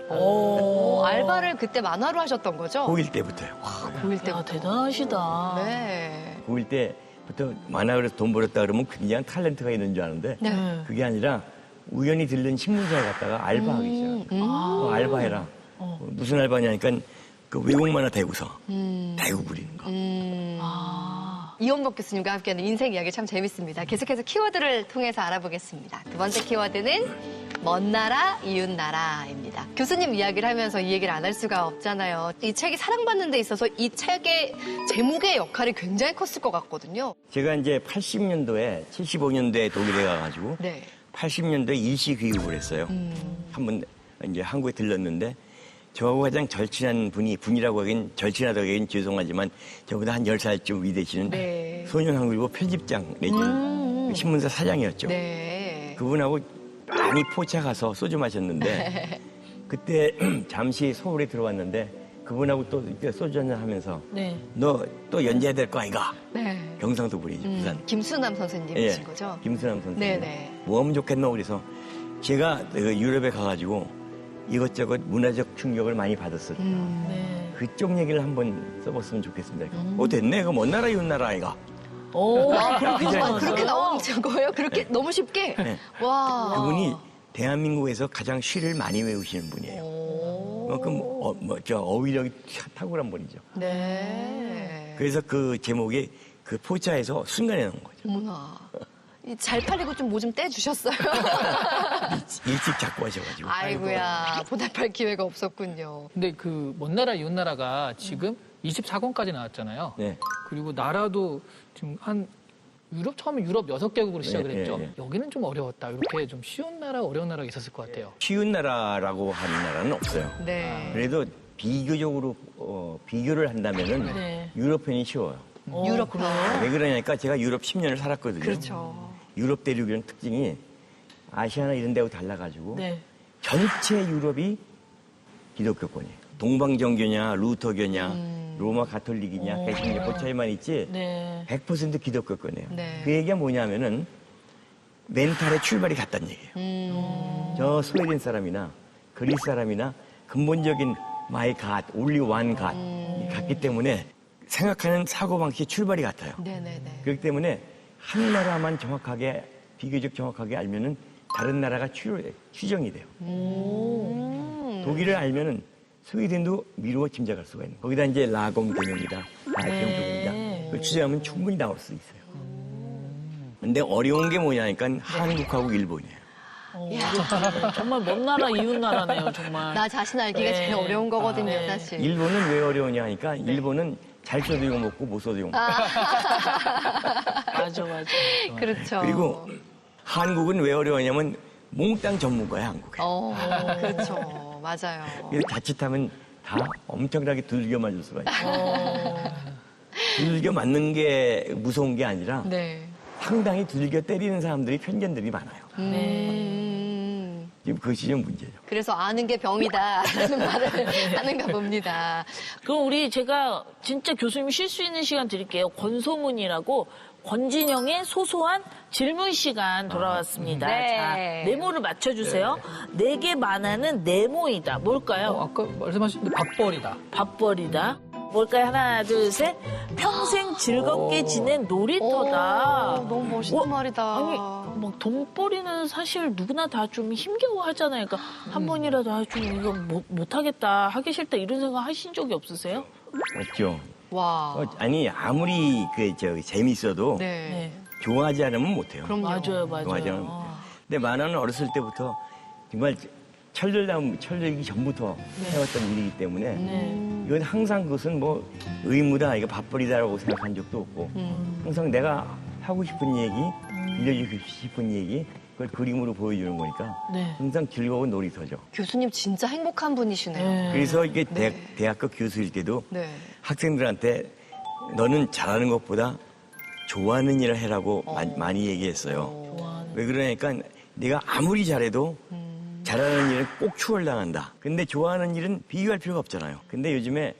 알바를 그때 만화로 하셨던 거죠? 고1 때부터요. 고1 야, 때부터. 대단하시다. 네. 고1 때부터 만화그래서 돈 벌었다 그러면 굉장히 탤런트가 있는 줄 아는데 네. 그게 아니라 우연히 들른 신문사에 갔다가 알바하기 시작해요. 알바해라. 무슨 알바냐니까 그 외국 만화 대구서. 대구 그리는 거. 이원복 교수님과 함께하는 인생 이야기 참 재밌습니다. 계속해서 키워드를 통해서 알아보겠습니다. 두 번째 키워드는 먼 나라, 이웃 나라입니다. 교수님 이야기를 하면서 이 얘기를 안 할 수가 없잖아요. 이 책이 사랑받는 데 있어서 이 책의 제목의 역할이 굉장히 컸을 것 같거든요. 제가 이제 80년도에 75년도에 독일에 가가지고 네. 80년도에 일시 귀국을 했어요. 한번 이제 한국에 들렀는데 저하고 가장 절친한 분이라고 하긴 절친하다고 하긴 죄송하지만 저보다 한 10살쯤 위 되시는 네. 소년한국일보 편집장 내지는 신문사 사장이었죠. 네. 그분하고 많이 포차 가서 소주 마셨는데 그때 잠시 서울에 들어왔는데 그분하고 또 이렇게 소주 한잔 하면서 네. 너 또 연재해야 될 거 아이가? 네. 경상도 분이죠, 부산. 김수남 선생님이신 거죠? 김수남 선생님. 네네. 뭐 하면 좋겠노? 그래서 제가 그 유럽에 가가지고 이것저것 문화적 충격을 많이 받았을 때 네. 그쪽 얘기를 한번 써봤으면 좋겠습니다. 됐네. 그거 먼 나라 이웃 나라 아이가. 오, 그렇게 나오는 거예요? 그렇게 너무 쉽게? 네. 와. 그분이 대한민국에서 가장 시를 많이 외우시는 분이에요. 그만큼 어휘력이 탁월한 분이죠. 네. 그래서 그 제목이 그 포차에서 순간에 나온 거죠. 어머나. 잘 팔리고 좀 뭐 좀 떼주셨어요. 일찍 잡고 하셔가지고. 아이고야. 보답할 기회가 없었군요. 근데 그 먼 나라 이웃 나라가 지금 24권까지 나왔잖아요. 네. 그리고 나라도 지금 처음에 유럽 6개국으로 시작을 네, 했죠. 네, 네. 여기는 좀 어려웠다. 이렇게 좀 쉬운 나라, 어려운 나라가 있었을 것 같아요. 쉬운 나라라고 하는 나라는 없어요. 네. 그래도 비교적으로 비교를 한다면은 네. 유럽 편이 쉬워요. 유럽 왜 그러냐니까 제가 유럽 10년을 살았거든요. 그렇죠. 유럽 대륙이라는 특징이 아시아나 이런 데하고 달라가지고 네. 전체 유럽이 기독교권이에요. 동방정교냐 루터교냐 로마 가톨릭이냐 개신교 그 차이만 있지 네. 100% 기독교권이에요. 네. 그 얘기가 뭐냐면은 멘탈의 출발이 같다는 얘기예요. 저 스웨덴 사람이나 그리스 사람이나 근본적인 마이 갓, 올리 완 갓 같기 때문에 생각하는 사고방식의 출발이 같아요. 네네네. 그렇기 때문에 한 나라만 정확하게 비교적 정확하게 알면은 다른 나라가 추정이 돼요. 독일을 알면은 스웨덴도 미루어 짐작할 수가 있는. 거기다 이제 라공 개념이다, 라이평조입니다. 그걸 추정하면 충분히 나올 수 있어요. 근데 어려운 게 뭐냐니까 한국하고 일본이에요. 정말 먼 나라, 이웃 나라네요, 정말. 나 자신 알기가 네. 제일 어려운 거거든요, 네. 사실. 일본은 왜 어려우냐 하니까 일본은 잘 써도 욕 먹고 못 써도 욕 먹고. 맞아, 맞아. 그렇죠. 그리고 한국은 왜 어려우냐면 몽땅 전문가야, 한국에. 그렇죠. 맞아요. 그래서 자칫하면 다 엄청나게 두들겨 맞을 수가 있어요. 두들겨 맞는 게 무서운 게 아니라 네. 상당히 두들겨 때리는 사람들이 편견들이 많아요. 지금 그것이 좀 문제죠. 그래서 아는 게 병이다라는 말을 하는가 봅니다. 그럼 제가 진짜 교수님 쉴 수 있는 시간 드릴게요. 권소문이라고 권진영의 소소한 질문 시간 돌아왔습니다. 네. 자, 네모를 맞춰주세요. 네개 만화는 네모이다. 뭘까요? 아까 말씀하신 밥벌이다. 밥벌이다. 뭘까요? 하나, 둘, 셋. 평생 즐겁게 지낸 놀이터다. 너무 멋있는 말이다. 아니, 막 돈벌이는 사실 누구나 다 좀 힘겨워하잖아요. 그러니까 한 번이라도 좀 이거 못하겠다, 하기 싫다 이런 생각 하신 적이 없으세요? 없죠. 와. 아니 아무리 재밌어도 네. 좋아하지 않으면 못해요. 그럼요. 맞아요. 좋아하지 않으면 못해요. 근데 만화는 어렸을 때부터 정말 철들기 전부터 해왔던 일이기 때문에 이건 항상 그것은 뭐 의무다, 이거 밥벌이다라고 생각한 적도 없고 항상 내가 하고 싶은 얘기, 들려주고 싶은 얘기 그걸 그림으로 보여주는 거니까 항상 즐거운 놀이터죠. 교수님 진짜 행복한 분이시네요. 네. 그래서 이게 대학교 교수일 때도 네. 학생들한테 너는 잘하는 것보다 좋아하는 일을 해라고 많이 얘기했어요. 왜 그러냐니까 내가 아무리 잘해도 잘하는 일은 꼭 추월당한다. 근데 좋아하는 일은 비교할 필요가 없잖아요. 근데 요즘에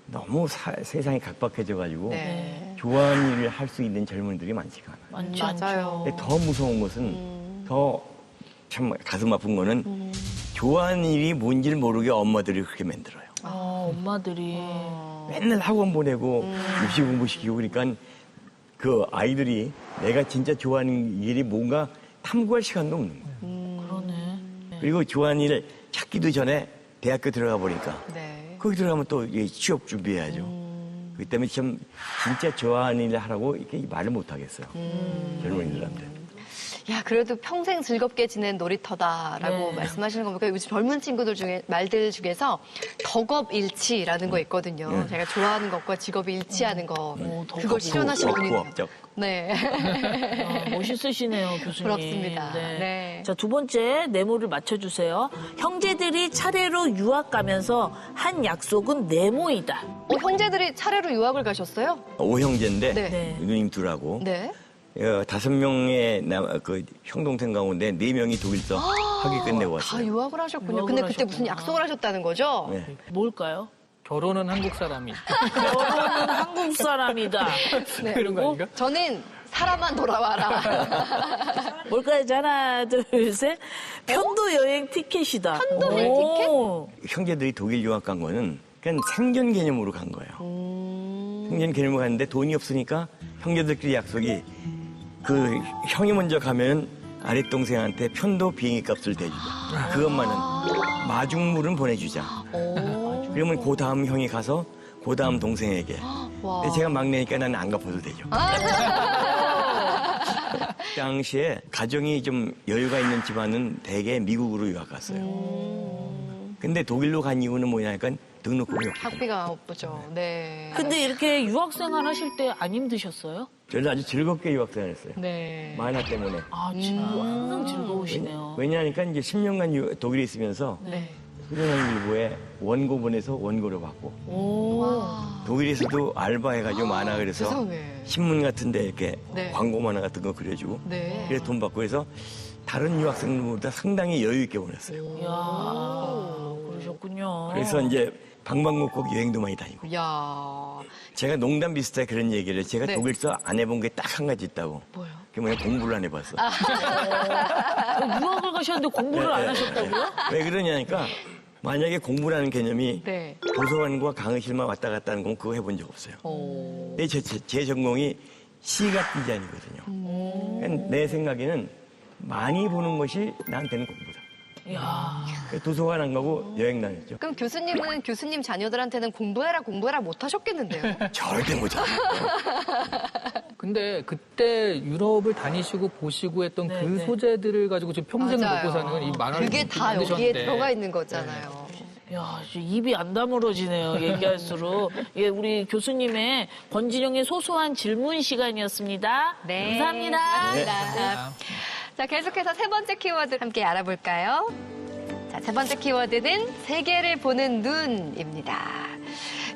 너무 세상이 각박해져가지고 네. 좋아하는 일을 할 수 있는 젊은이들이 많지가 않아요. 많지 맞아요. 않죠. 근데 더 무서운 것은 더 참 가슴 아픈 거는 좋아하는 일이 뭔지를 모르게 엄마들이 그렇게 만들어요. 엄마들이. 맨날 학원 보내고 입시 공부시키고 그러니까 그 아이들이 내가 진짜 좋아하는 일이 뭔가 탐구할 시간도 없는 거예요. 그러네. 그리고 좋아하는 일을 찾기도 전에 대학교 들어가 보니까 네. 거기 들어가면 또 취업 준비해야죠. 그렇기 때문에 참 진짜 좋아하는 일을 하라고 이렇게 말을 못 하겠어요. 젊은이들한테. 야, 그래도 평생 즐겁게 지낸 놀이터다라고 말씀하시는 거 보니까 요즘 젊은 친구들 중에 말들 중에서 덕업일치라는 거 있거든요. 제가 좋아하는 것과 직업이 일치하는 거. 그걸 실현하신 분이네요. 부업적. 네. 멋있으시네요, 교수님. 부럽습니다. 네. 자, 두 번째 네모를 맞춰주세요. 형제들이 차례로 유학 가면서 한 약속은 네모이다. 형제들이 차례로 유학을 가셨어요? 5형제인데 네. 누님 둘하고 네. 5명의 그 형동생 가운데 4명이 독일서 학위 끝내고 다 왔어요. 유학을 하셨군요. 유학을 근데 그때 무슨 하셨구나. 약속을 하셨다는 거죠? 네. 뭘까요? 결혼은 한국 사람이. 결혼은 한국 사람이다. 그런 거 아닌가? 저는 사람만 돌아와라. 뭘까요? 자, 하나, 둘, 셋. 편도 여행 티켓이다. 편도 여행 티켓? 형제들이 독일 유학 간 거는 그냥 생전 개념으로 간 거예요. 생전 개념으로 갔는데 돈이 없으니까 형제들끼리 약속이 그 형이 먼저 가면 아랫동생한테 편도 비행기 값을 대주자. 그것만은 마중물은 보내주자. 그러면 그 다음 형이 가서 그 다음 동생에게. 근데 제가 막내니까 나는 안 갚아도 되죠. 당시에 가정이 좀 여유가 있는 집안은 대개 미국으로 유학 갔어요. 근데 독일로 간 이유는 뭐냐니까 등록금이 없거든요. 학비가 없죠. 네. 근데 이렇게 유학생활 하실 때 안 힘드셨어요? 저는 아주 즐겁게 유학 생활했어요. 네. 만화 때문에. 아, 진짜 항상 즐거우시네요. 왜냐하니까 이제 10년간 독일에 있으면서 네. 수련왕일보에 원고 보내서 원고를 받고 독일에서도 알바해가지고 만화 그래서 세상에. 신문 같은데 이렇게 네. 광고 만화 같은 거 그려주고 네. 그래서 돈 받고 그래서 다른 유학생들보다 상당히 여유 있게 보냈어요. 이야, 그러셨군요. 그래서 이제 방방곡곡 여행도 많이 다니고 야 제가 농담 비슷하게 그런 얘기를 해요. 제가 네. 독일서 안 해본 게 딱 한 가지 있다고. 뭐요? 그게 뭐냐 공부를 안 해봤어. 유학을 가셨는데 공부를 안 하셨다고요? 왜 그러냐니까 만약에 공부라는 개념이 네. 도서관과 강의실만 왔다 갔다 하는 건 그거 해본 적 없어요. 근데 제 전공이 시각 디자인이거든요. 그러니까 내 생각에는 많이 보는 것이 나한테는 공부다. 이야. 도서관 안 가고 여행 다녔죠. 그럼 교수님은 교수님 자녀들한테는 공부해라 못 하셨겠는데요? 절대 못 하죠. 근데 그때 유럽을 다니시고 보시고 했던 네, 그 네. 소재들을 가지고 지금 평생을 맞아요. 먹고 사는 건 이 만화를 그게 다 여기에 만드셨는데. 들어가 있는 거잖아요. 야, 입이 안 다물어지네요. 얘기할수록. 예, 우리 교수님의 권진영의 소소한 질문 시간이었습니다. 네. 감사합니다. 감사합니다. 자, 계속해서 세 번째 키워드 함께 알아볼까요? 자, 세 번째 키워드는 세계를 보는 눈입니다.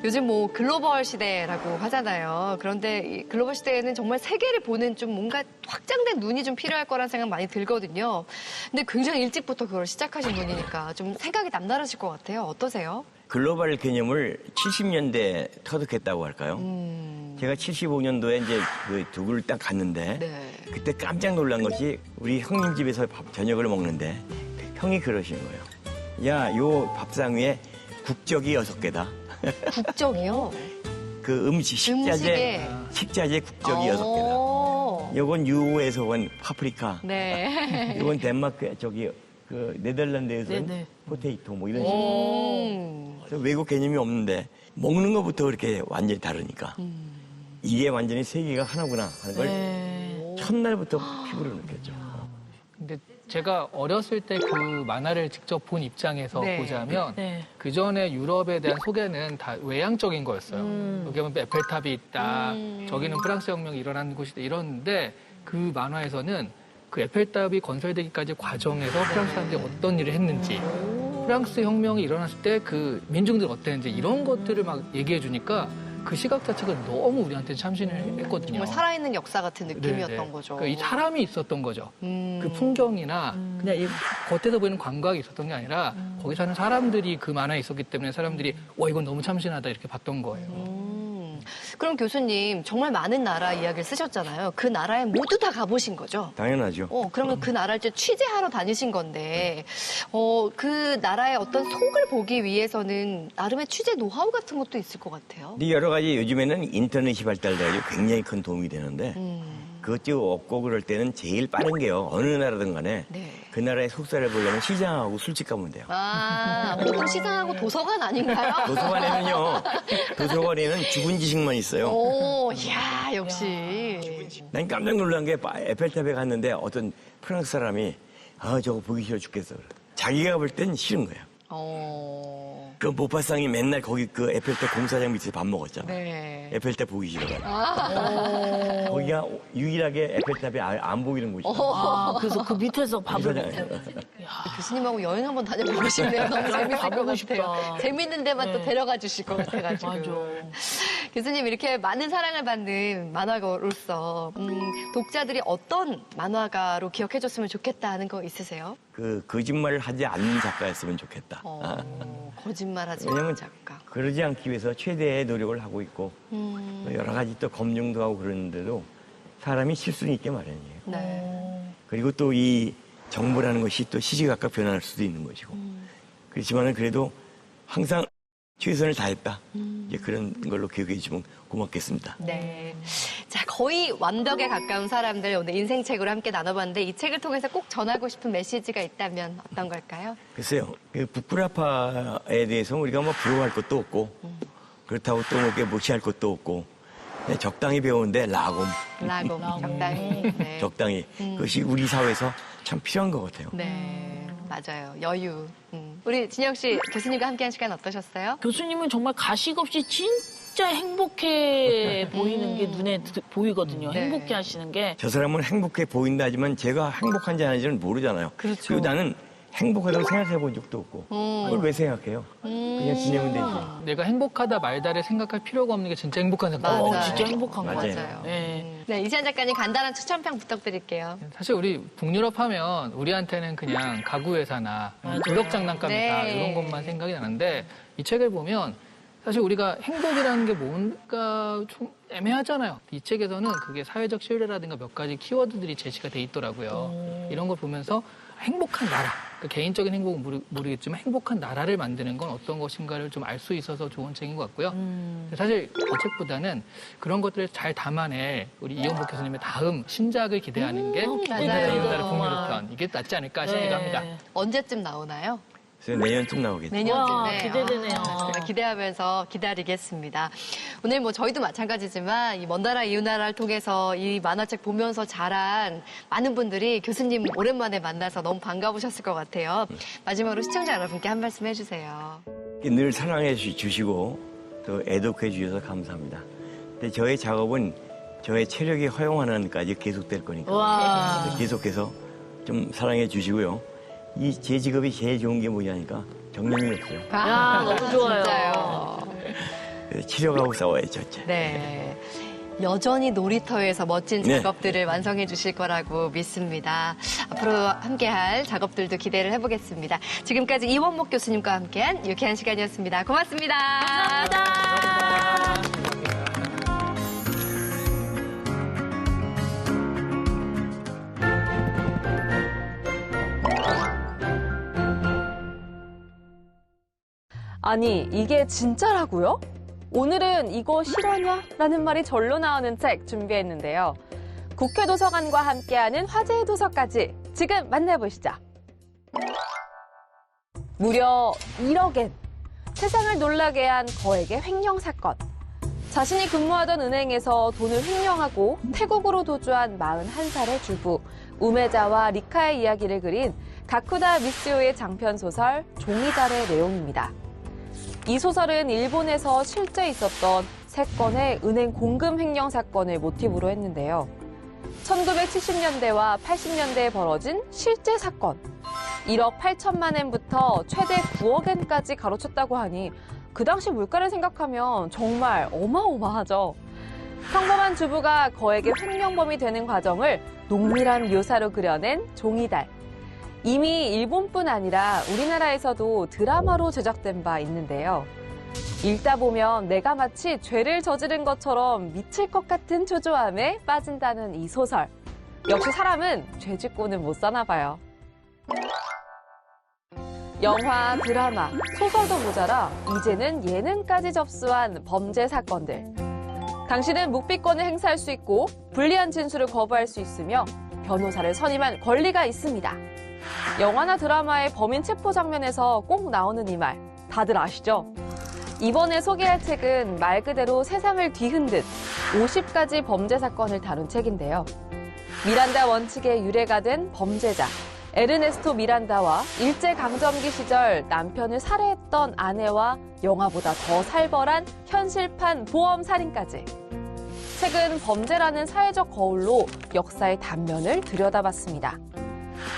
요즘 뭐 글로벌 시대라고 하잖아요. 그런데 이 글로벌 시대에는 정말 세계를 보는 좀 뭔가 확장된 눈이 좀 필요할 거란 생각 많이 들거든요. 근데 굉장히 일찍부터 그걸 시작하신 분이니까 좀 생각이 남다르실 것 같아요. 어떠세요? 글로벌 개념을 70년대 터득했다고 할까요? 제가 75년도에 이제 그 두구를 딱 갔는데 네. 그때 깜짝 놀란 것이 우리 형님 집에서 저녁을 먹는데 형이 그러신 거예요. 야, 요 밥상 위에 국적이 6개다. 국적이요? 그 식자재 국적이 6개다. 오. 요건 유호에서 온 파프리카. 네. 이건 덴마크 그 네덜란드에서 온 네네. 포테이토 뭐 이런 식으로. 그래서 외국 개념이 없는데 먹는 것부터 그렇게 완전히 다르니까 이게 완전히 세계가 하나구나 하는 걸 첫날부터 피부로 느꼈죠. 근데 제가 어렸을 때 그 만화를 직접 본 입장에서 네. 보자면 네. 그 전에 유럽에 대한 소개는 다 외향적인 거였어요. 여기 보면 에펠탑이 있다, 저기는 프랑스 혁명이 일어난 곳이다 이러는데 그 만화에서는 그 에펠탑이 건설되기까지 과정에서 프랑스 사람들이 어떤 일을 했는지, 프랑스 혁명이 일어났을 때 그 민중들 어땠는지 이런 것들을 막 얘기해 주니까 그 시각 자체가 너무 우리한테 참신을 했거든요. 정말 살아있는 역사 같은 느낌이었던 네네. 거죠. 그러니까 이 사람이 있었던 거죠. 그 풍경이나 그냥 이 겉에서 보이는 광각이 있었던 게 아니라 거기 사는 사람들이 그 만화에 있었기 때문에 사람들이 와 이건 너무 참신하다 이렇게 봤던 거예요. 그럼 교수님 정말 많은 나라 이야기를 쓰셨잖아요. 그 나라에 모두 다 가보신 거죠? 당연하죠. 그러면 그 나라를 이제 취재하러 다니신 건데, 그 나라의 어떤 속을 보기 위해서는 나름의 취재 노하우 같은 것도 있을 것 같아요. 근데 여러 가지 요즘에는 인터넷이 발달돼가지고 굉장히 큰 도움이 되는데 그것도 없고 그럴 때는 제일 빠른 게요. 어느 나라든 간에 네. 그 나라의 속살을 보려면 시장하고 술집 가면 돼요. 보통 시장하고 도서관 아닌가요? 도서관에는 죽은 지식만 있어요. 이야, 역시. 난 깜짝 놀란 게 에펠탑에 갔는데 어떤 프랑스 사람이 저거 보기 싫어 죽겠어. 그래. 자기가 볼 땐 싫은 거예요. 그 모파상이 맨날 거기 그 에펠탑 공사장 밑에서 밥 먹었잖아. 네. 에펠탑 보기 싫어가지고. 거기가 유일하게 에펠탑이 안 보이는 곳이야. 그래서 그 밑에서 밥을 먹고. 교수님하고 여행 한번 다녀보고 싶네요. 너무 재밌을 것 가보고 같아요. 싶다. 재밌는 데만 또 데려가 주실 것 같아가지고. 맞아. 교수님 이렇게 많은 사랑을 받는 만화가로서 독자들이 어떤 만화가로 기억해줬으면 좋겠다 하는 거 있으세요? 그 거짓말을 하지 않는 작가였으면 좋겠다. 거짓말하지 왜냐면 않는 작가. 그러지 않기 위해서 최대의 노력을 하고 있고 또 여러 가지 또 검증도 하고 그러는데도 사람이 실수는 있게 마련이에요. 네. 그리고 또 이 정보라는 것이 또 시시각각 변할 수도 있는 것이고 그렇지만은 그래도 항상 최선을 다했다. 이제 그런 걸로 기억해 주시면 고맙겠습니다. 네. 자, 거의 완벽에 가까운 사람들 오늘 인생책으로 함께 나눠봤는데 이 책을 통해서 꼭 전하고 싶은 메시지가 있다면 어떤 걸까요? 글쎄요, 그 북구라파에 대해서 우리가 뭐 부러워할 것도 없고 그렇다고 또 이렇게 무시할 것도 없고 그냥 적당히 배우는데 라곰, 적당히. 네. 적당히 그것이 우리 사회에서 참 필요한 것 같아요. 네, 맞아요. 여유. 우리 진영 씨 교수님과 함께한 시간 어떠셨어요? 교수님은 정말 가식 없이 진짜 행복해 보이는 게 눈에 보이거든요. 네. 행복해 하시는 게. 저 사람은 행복해 보인다 하지만 제가 행복한지 아닌지는 모르잖아요. 그렇죠. 그리고 나는 행복하다고 생각해 본 적도 없고 그걸 왜 생각해요? 그냥 지내면 되지. 내가 행복하다 말다를 생각할 필요가 없는 게 진짜 행복한 생각이에요. 맞아요. 진짜 행복한 거 맞아요. 맞아요. 네. 네, 이시안 작가님 간단한 추천평 부탁드릴게요. 사실 우리 북유럽 하면 우리한테는 그냥 가구 회사나 블록 장난감 회사 네. 이런 것만 생각이 나는데 이 책을 보면 사실 우리가 행복이라는 게 뭔가 좀 애매하잖아요. 이 책에서는 그게 사회적 신뢰라든가 몇 가지 키워드들이 제시가 돼 있더라고요. 이런 걸 보면서 행복한 나라, 그러니까 개인적인 행복은 모르겠지만 행복한 나라를 만드는 건 어떤 것인가를 좀 알 수 있어서 좋은 책인 것 같고요. 사실 이 책보다는 그런 것들을 잘 담아낼 우리 이영복 교수님의 다음 신작을 기대하는 게 맞아요. 이나라 북유럽 편 이게 낫지 않을까 싶기도 합니다. 언제쯤 나오나요? 그래서 내년쯤 나오겠죠. 내년쯤에. 와, 기대되네요. 정말 기대하면서 기다리겠습니다. 오늘 뭐 저희도 마찬가지지만 이 먼 나라 이웃 나라를 통해서 이 만화책 보면서 자란 많은 분들이 교수님 오랜만에 만나서 너무 반가우셨을 것 같아요. 마지막으로 시청자 여러분께 한 말씀 해주세요. 늘 사랑해 주시고 또 애독해 주셔서 감사합니다. 근데 저의 작업은 저의 체력이 허용하는 한까지 계속될 거니까 와. 계속해서 좀 사랑해 주시고요. 이 제 직업이 제일 좋은 게 뭐냐니까 정년이 없어요. 야, 너무 좋아요. 진짜요. 치료하고 싸워야죠. 이제. 네. 여전히 놀이터에서 멋진 네. 작업들을 완성해 주실 거라고 믿습니다. 앞으로 함께할 작업들도 기대를 해보겠습니다. 지금까지 이원목 교수님과 함께한 유쾌한 시간이었습니다. 고맙습니다. 감사합니다. 아니, 이게 진짜라고요? 오늘은 이거 실화냐? 라는 말이 절로 나오는 책 준비했는데요. 국회 도서관과 함께하는 화제의 도서까지 지금 만나보시죠. 무려 1억엔. 세상을 놀라게 한 거액의 횡령 사건. 자신이 근무하던 은행에서 돈을 횡령하고 태국으로 도주한 41살의 주부 우메자와 리카의 이야기를 그린 가쿠다 미쓰오의 장편소설 종이달의 내용입니다. 이 소설은 일본에서 실제 있었던 3건의 은행 공금 횡령 사건을 모티브로 했는데요. 1970년대와 80년대에 벌어진 실제 사건. 1억 8천만 엔부터 최대 9억 엔까지 가로쳤다고 하니 그 당시 물가를 생각하면 정말 어마어마하죠. 평범한 주부가 거액의 횡령범이 되는 과정을 농밀한 묘사로 그려낸 종이달. 이미 일본뿐 아니라 우리나라에서도 드라마로 제작된 바 있는데요. 읽다 보면 내가 마치 죄를 저지른 것처럼 미칠 것 같은 초조함에 빠진다는 이 소설. 역시 사람은 죄 짓고는 못 사나 봐요. 영화, 드라마, 소설도 모자라 이제는 예능까지 접수한 범죄 사건들. 당신은 묵비권을 행사할 수 있고 불리한 진술을 거부할 수 있으며 변호사를 선임할 권리가 있습니다. 영화나 드라마의 범인 체포 장면에서 꼭 나오는 이 말, 다들 아시죠? 이번에 소개할 책은 말 그대로 세상을 뒤흔든 50가지 범죄 사건을 다룬 책인데요. 미란다 원칙의 유래가 된 범죄자, 에르네스토 미란다와 일제강점기 시절 남편을 살해했던 아내와 영화보다 더 살벌한 현실판 보험살인까지. 책은 범죄라는 사회적 거울로 역사의 단면을 들여다봤습니다.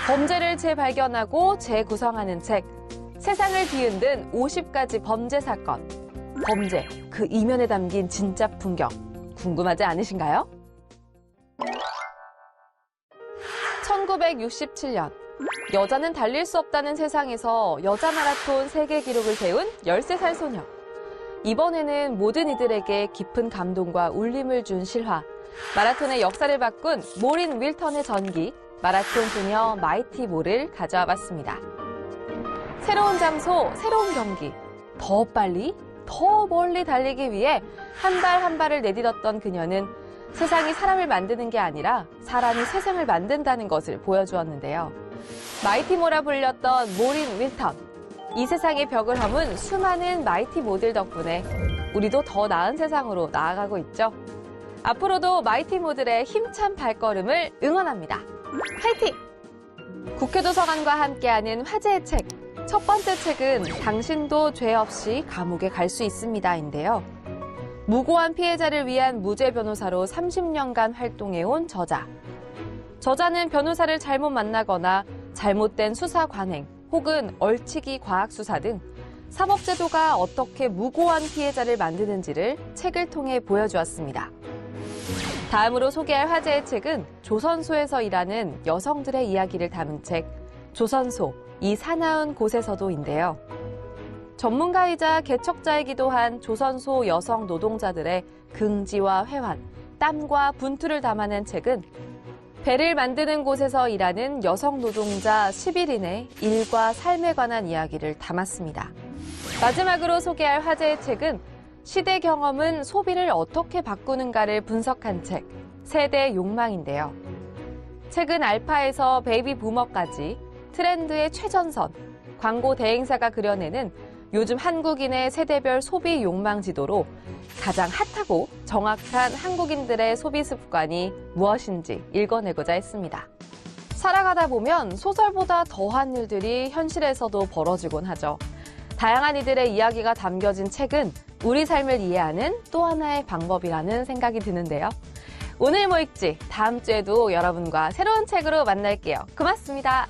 범죄를 재발견하고 재구성하는 책, 세상을 뒤흔든 50가지 범죄 사건. 범죄, 그 이면에 담긴 진짜 풍경, 궁금하지 않으신가요? 1967년, 여자는 달릴 수 없다는 세상에서 여자 마라톤 세계 기록을 세운 13살 소녀. 이번에는 모든 이들에게 깊은 감동과 울림을 준 실화, 마라톤의 역사를 바꾼 모린 윌턴의 전기, 마라톤 소녀 마이티 모를 가져와 봤습니다. 새로운 장소, 새로운 경기, 더 빨리, 더 멀리 달리기 위해 한 발 한 발을 내딛었던 그녀는 세상이 사람을 만드는 게 아니라 사람이 세상을 만든다는 것을 보여주었는데요. 마이티모라 불렸던 모린 윌턴. 이 세상의 벽을 허문 수많은 마이티 모들 덕분에 우리도 더 나은 세상으로 나아가고 있죠. 앞으로도 마이티 모들의 힘찬 발걸음을 응원합니다. 파이팅! 국회 도서관과 함께하는 화제의 책. 첫 번째 책은 당신도 죄 없이 감옥에 갈 수 있습니다인데요. 무고한 피해자를 위한 무죄 변호사로 30년간 활동해온 저자. 저자는 변호사를 잘못 만나거나 잘못된 수사 관행 혹은 얼치기 과학 수사 등 사법제도가 어떻게 무고한 피해자를 만드는지를 책을 통해 보여주었습니다. 다음으로 소개할 화제의 책은 조선소에서 일하는 여성들의 이야기를 담은 책, 조선소, 이 사나운 곳에서도인데요. 전문가이자 개척자이기도 한 조선소 여성 노동자들의 긍지와 회환, 땀과 분투를 담아낸 책은 배를 만드는 곳에서 일하는 여성 노동자 10일인의 일과 삶에 관한 이야기를 담았습니다. 마지막으로 소개할 화제의 책은 시대 경험은 소비를 어떻게 바꾸는가를 분석한 책, 세대 욕망인데요. 책은 알파에서 베이비 부머까지 트렌드의 최전선, 광고 대행사가 그려내는 요즘 한국인의 세대별 소비 욕망 지도로 가장 핫하고 정확한 한국인들의 소비 습관이 무엇인지 읽어내고자 했습니다. 살아가다 보면 소설보다 더한 일들이 현실에서도 벌어지곤 하죠. 다양한 이들의 이야기가 담겨진 책은 우리 삶을 이해하는 또 하나의 방법이라는 생각이 드는데요. 오늘 뭐 읽지? 다음 주에도 여러분과 새로운 책으로 만날게요. 고맙습니다.